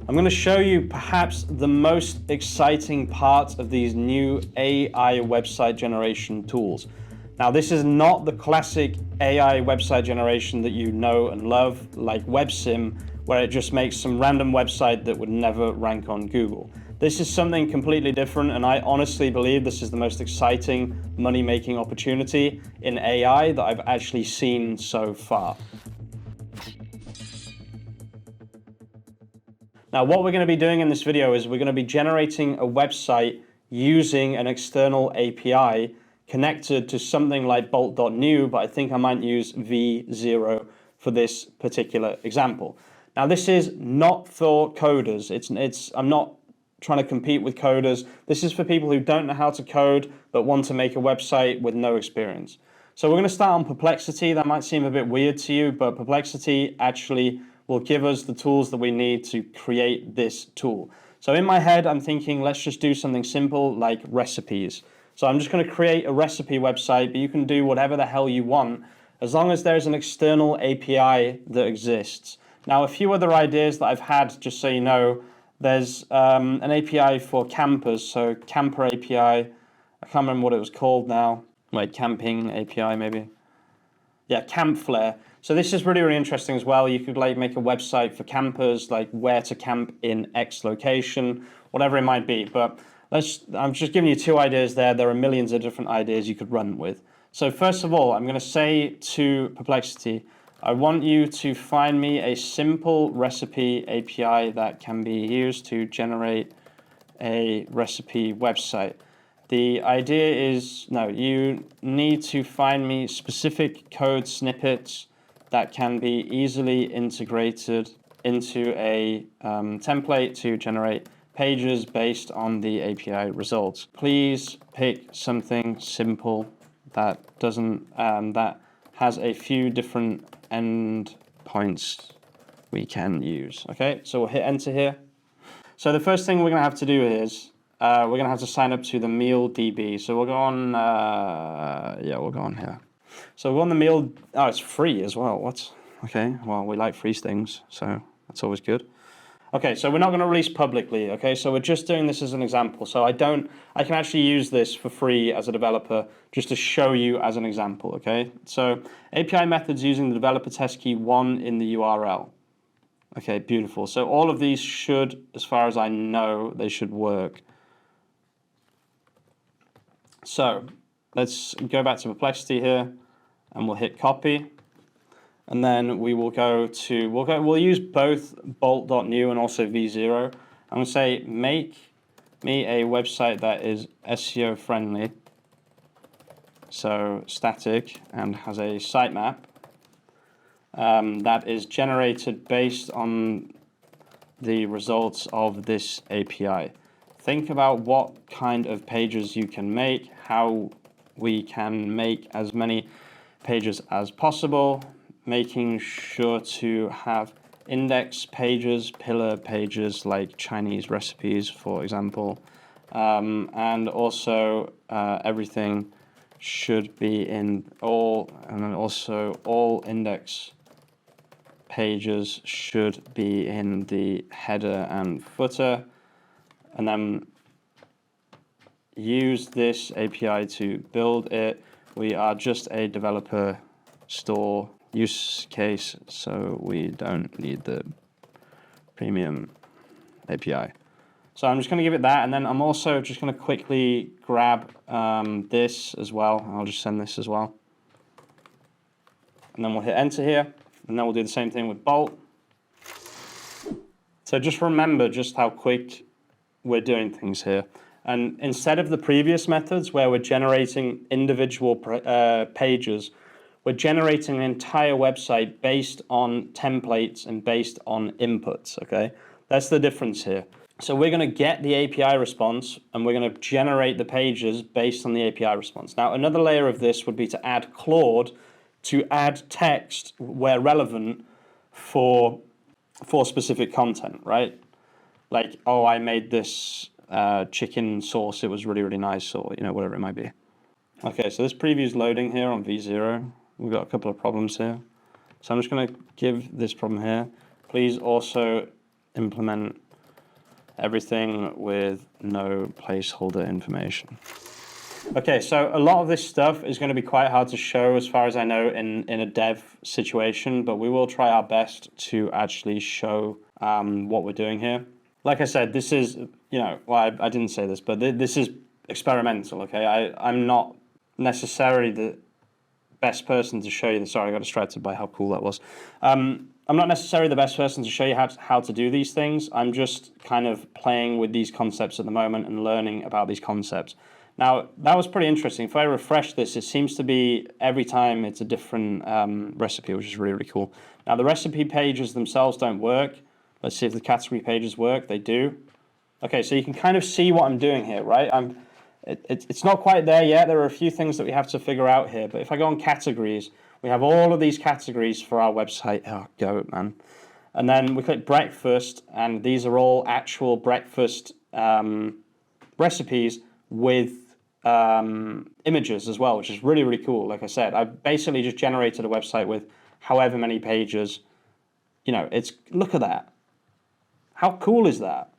I'm going to show you perhaps the most exciting part of these new AI website generation tools. Now, this is not the classic AI website generation that you know and love, like WebSim, where it just makes some random website that would never rank on Google. This is something completely different, and I honestly believe this is the most exciting money-making opportunity in AI that I've actually seen so far. Now, what we're going to be doing in this video is we're going to be generating a website using an external API connected to something like bolt.new, but I think I might use V0 for this particular example. Now, this is not for coders. I'm not trying to compete with coders. This is for people who don't know how to code but want to make a website with no experience. So we're going to start on Perplexity. That might seem a bit weird to you, but Perplexity actually will give us the tools that we need to create this tool. So in my head, I'm thinking, let's just do something simple like recipes. So I'm just going to create a recipe website, but you can do whatever the hell you want as long as there's an external API that exists. Now, a few other ideas that I've had, just so you know, there's an API for campers, so Camper API. I can't remember what it was called now. Like Camping API maybe. Yeah, Campflare. So this is really, really interesting as well. You could like make a website for campers, like where to camp in X location, whatever it might be. But I'm just giving you two ideas there. There are millions of different ideas you could run with. So first of all, I'm going to say to Perplexity, I want you to find me a simple recipe API that can be used to generate a recipe website. The idea is, no, you need to find me specific code snippets that can be easily integrated into a template to generate pages based on the API results. Please pick something simple that that has a few different endpoints we can use. Okay, so we'll hit enter here. So the first thing we're going to have to do is we're going to have to sign up to the meal DB. So we'll go on, we'll go on here. So we're on the meal, it's free as well. What? Okay, well, we like free things, so that's always good. Okay, so we're not going to release publicly, okay? So we're just doing this as an example. So I can actually use this for free as a developer just to show you as an example, okay? So API methods using the developer test key 1 in the URL. Okay, beautiful. So all of these should, as far as I know, they should work. So let's go back to Perplexity here and we'll hit copy. And then we will we'll use both bolt.new and also V0. I'm going to say, make me a website that is SEO friendly. So static and has a sitemap that is generated based on the results of this API. Think about what kind of pages you can make, how we can make as many pages as possible, making sure to have index pages, pillar pages like Chinese recipes, for example, and also everything should be in all, and then also all index pages should be in the header and footer, and then use this API to build it. We are just a developer store use case, so we don't need the premium API. So I'm just going to give it that, and then I'm also just going to quickly grab this as well. I'll just send this as well. And then we'll hit enter here, and then we'll do the same thing with Bolt. So just remember just how quick we're doing things here. And instead of the previous methods where we're generating individual pages, we're generating an entire website based on templates and based on inputs, okay? That's the difference here. So we're going to get the API response, and we're going to generate the pages based on the API response. Now, another layer of this would be to add Claude to add text where relevant for specific content, right? Like, oh, I made this chicken sauce, it was really, really nice, or, you know, whatever it might be. Okay, so this preview is loading here on V0. We've got a couple of problems here. So I'm just going to give this problem here. Please also implement everything with no placeholder information. Okay, so a lot of this stuff is going to be quite hard to show as far as I know in a dev situation, but we will try our best to actually show what we're doing here. Like I said, this is, well, I didn't say this, but this is experimental, okay? I'm not necessarily the best person to show you this. Sorry, I got distracted by how cool that was. I'm not necessarily the best person to show you how to do these things. I'm just kind of playing with these concepts at the moment and learning about these concepts. Now, that was pretty interesting. If I refresh this, it seems to be every time it's a different recipe, which is really, really cool. Now, the recipe pages themselves don't work. Let's see if the category pages work. They do. Okay, so you can kind of see what I'm doing here, right? It's not quite there yet. There are a few things that we have to figure out here. But if I go on categories, we have all of these categories for our website. Oh, goat, man. And then we click breakfast, and these are all actual breakfast recipes with images as well, which is really, really cool. Like I said, I basically just generated a website with however many pages. Look at that. How cool is that?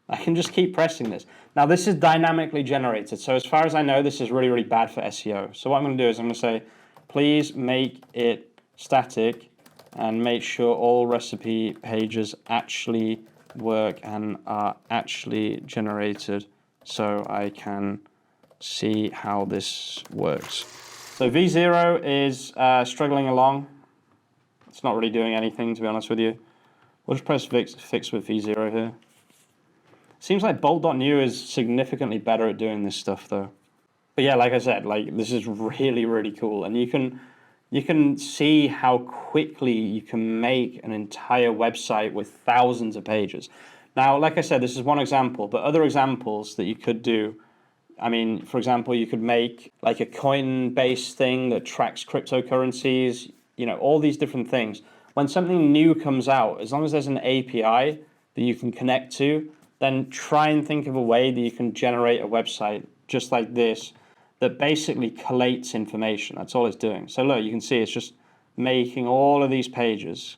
I can just keep pressing this. Now, this is dynamically generated. So as far as I know, this is really, really bad for SEO. So what I'm going to do is I'm going to say, please make it static and make sure all recipe pages actually work and are actually generated so I can see how this works. So V0 is struggling along. It's not really doing anything, to be honest with you. We'll just press fix with V0 here. Seems like bolt.new is significantly better at doing this stuff though. But yeah, like I said, this is really, really cool. And you can see how quickly you can make an entire website with thousands of pages. Now, like I said, this is one example, but other examples that you could do, for example, you could make like a coin-based thing that tracks cryptocurrencies, all these different things. When something new comes out, as long as there's an API that you can connect to, then try and think of a way that you can generate a website just like this that basically collates information. That's all it's doing. So look, you can see it's just making all of these pages.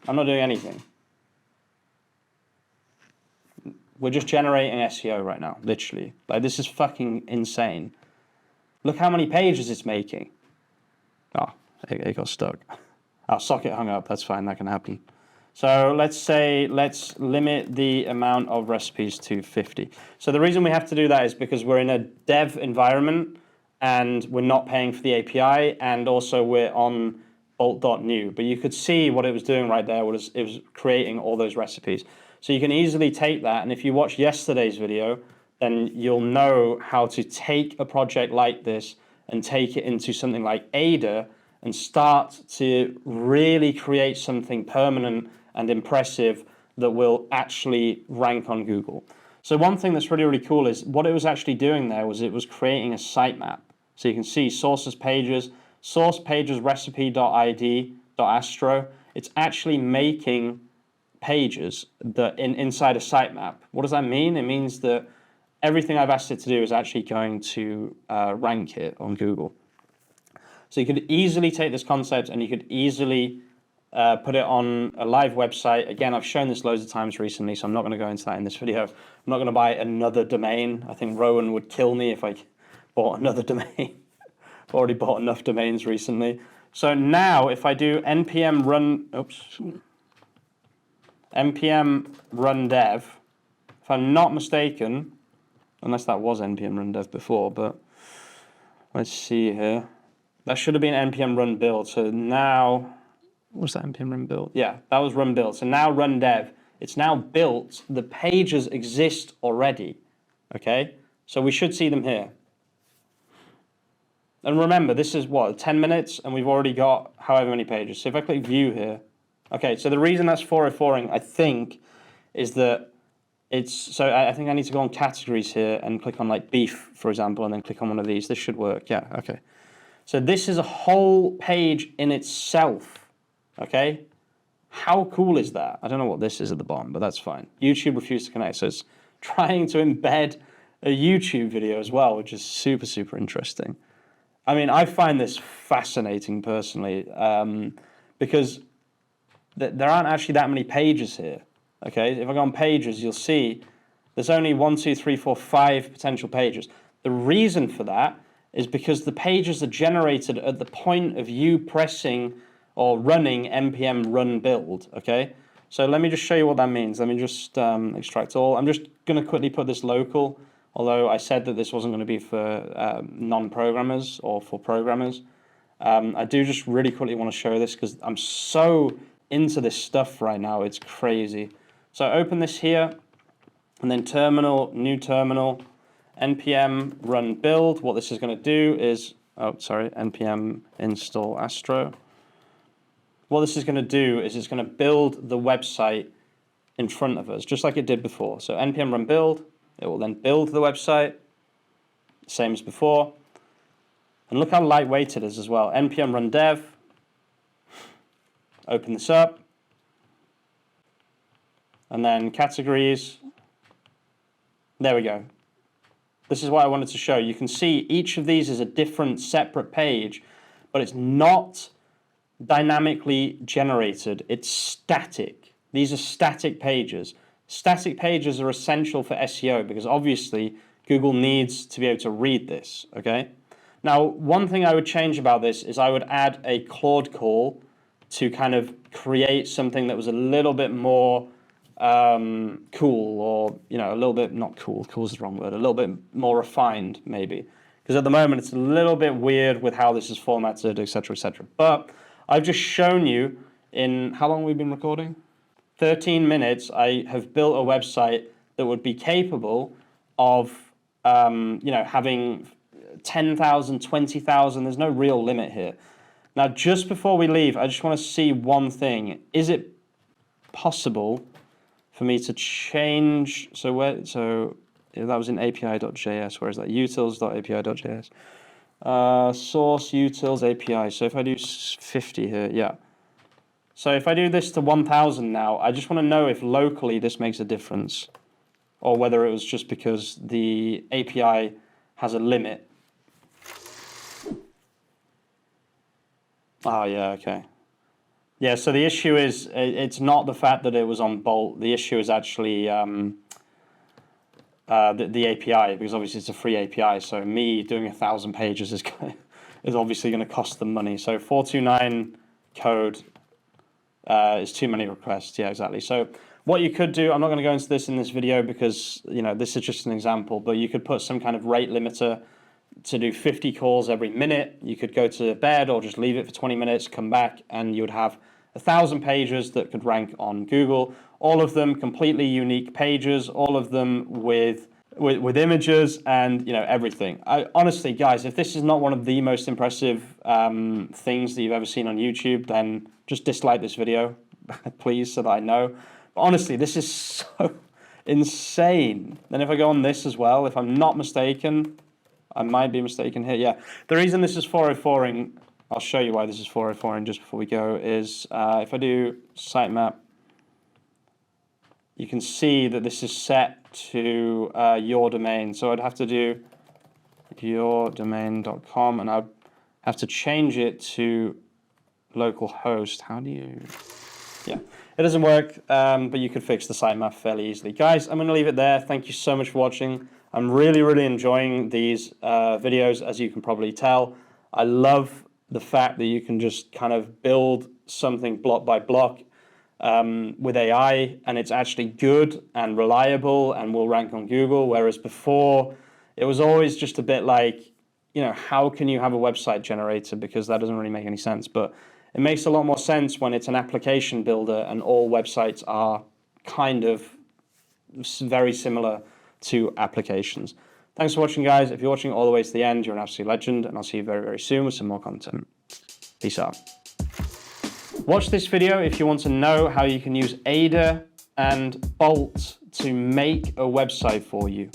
I'm not doing anything. We're just generating SEO right now, literally. This is fucking insane. Look how many pages it's making. Oh, it got stuck. Our socket hung up. That's fine. That can happen. So let's limit the amount of recipes to 50. So the reason we have to do that is because we're in a dev environment and we're not paying for the API, and also we're on bolt.new. But you could see what it was doing right there was it was creating all those recipes. So you can easily take that, and if you watch yesterday's video, then you'll know how to take a project like this and take it into something like Ada and start to really create something permanent and impressive that will actually rank on Google. So one thing that's really, really cool is what it was actually doing there was it was creating a sitemap. So you can see source pages recipe.id.astro. It's actually making pages that inside a sitemap. What does that mean? It means that everything I've asked it to do is actually going to rank it on Google. So you could easily take this concept and you could easily put it on a live website. Again, I've shown this loads of times recently, so I'm not going to go into that in this video. I'm not going to buy another domain. I think Rowan would kill me if I bought another domain. I've already bought enough domains recently. So now if I do npm run dev, if I'm not mistaken, unless that was npm run dev before, but let's see here. That should have been npm run build. So now, what was that npm run build? Yeah, that was run build. So now run dev, it's now built. The pages exist already, okay? So we should see them here. And remember, this is what, 10 minutes, and we've already got however many pages. So if I click view here, okay, so the reason that's 404ing, I think, is that so I think I need to go on categories here and click on like beef, for example, and then click on one of these. This should work, yeah, okay. So this is a whole page in itself, okay? How cool is that? I don't know what this is at the bottom, but that's fine. YouTube refused to connect, so it's trying to embed a YouTube video as well, which is super, super interesting. I mean, I find this fascinating personally, because there aren't actually that many pages here. Okay, if I go on pages, you'll see there's only 1, 2, 3, 4, 5 potential pages. The reason for that is because the pages are generated at the point of you pressing or running npm run build, okay? So let me just show you what that means. Let me just extract all. I'm just going to quickly put this local, although I said that this wasn't going to be for non-programmers or for programmers. I do just really quickly want to show this because I'm so into this stuff right now. It's crazy. So open this here, and then terminal, new terminal, npm run build. What this is going to do is, npm install Astro. What this is going to do is it's going to build the website in front of us, just like it did before. So npm run build, it will then build the website, same as before. And look how lightweight it is as well. npm run dev, open this up, and then categories. There we go. This is what I wanted to show. You can see each of these is a different separate page, but it's not dynamically generated. It's static. These are static pages. Static pages are essential for SEO because obviously Google needs to be able to read this, okay? Now, one thing I would change about this is I would add a Claude call to kind of create something that was a little bit more cool, or, you know, a little bit, not cool, cool is the wrong word, a little bit more refined maybe. Because at the moment it's a little bit weird with how this is formatted, etc., etc. But I've just shown you in, how long have we been recording? 13 minutes, I have built a website that would be capable of, you know, having 10,000, 20,000, there's no real limit here. Now, just before we leave, I just want to see one thing. Is it possible for me to change, so that was in api.js, where is that? utils.api.js. Source utils API. So if I do 50 here, yeah. So if I do this to 1,000 now, I just want to know if locally this makes a difference, or whether it was just because the API has a limit. Oh, yeah, okay. Yeah, so the issue is, it's not the fact that it was on Bolt. The issue is actually the API, because obviously it's a free API. So me doing 1,000 pages is obviously going to cost them money. So 429 code is too many requests. Yeah, exactly. So what you could do, I'm not going to go into this in this video because, you know, this is just an example, but you could put some kind of rate limiter to do 50 calls every minute. You could go to bed or just leave it for 20 minutes, come back, and you would have 1,000 pages that could rank on Google. All of them completely unique pages, all of them with images and, you know, everything. Honestly, guys, if this is not one of the most impressive things that you've ever seen on YouTube, then just dislike this video, please, so that I know. But honestly, this is so insane. Then if I go on this as well, if I'm not mistaken, I might be mistaken here. Yeah, the reason this is 404ing, I'll show you why this is 404ing just before we go, is if I do sitemap, you can see that this is set to your domain. So I'd have to do yourdomain.com, and I'd have to change it to localhost. How do you... Yeah, it doesn't work, but you could fix the sitemap fairly easily. Guys, I'm going to leave it there. Thank you so much for watching. I'm really, really enjoying these videos, as you can probably tell. I love the fact that you can just kind of build something block by block with AI, and it's actually good and reliable and will rank on Google, whereas before it was always just a bit like, you know, how can you have a website generator, because that doesn't really make any sense. But it makes a lot more sense when it's an application builder and all websites are kind of very similar to applications. Thanks for watching, guys. If you're watching all the way to the end, you're an absolute legend, and I'll see you very, very soon with some more content. Peace out. Watch this video if you want to know how you can use Ada and Bolt to make a website for you.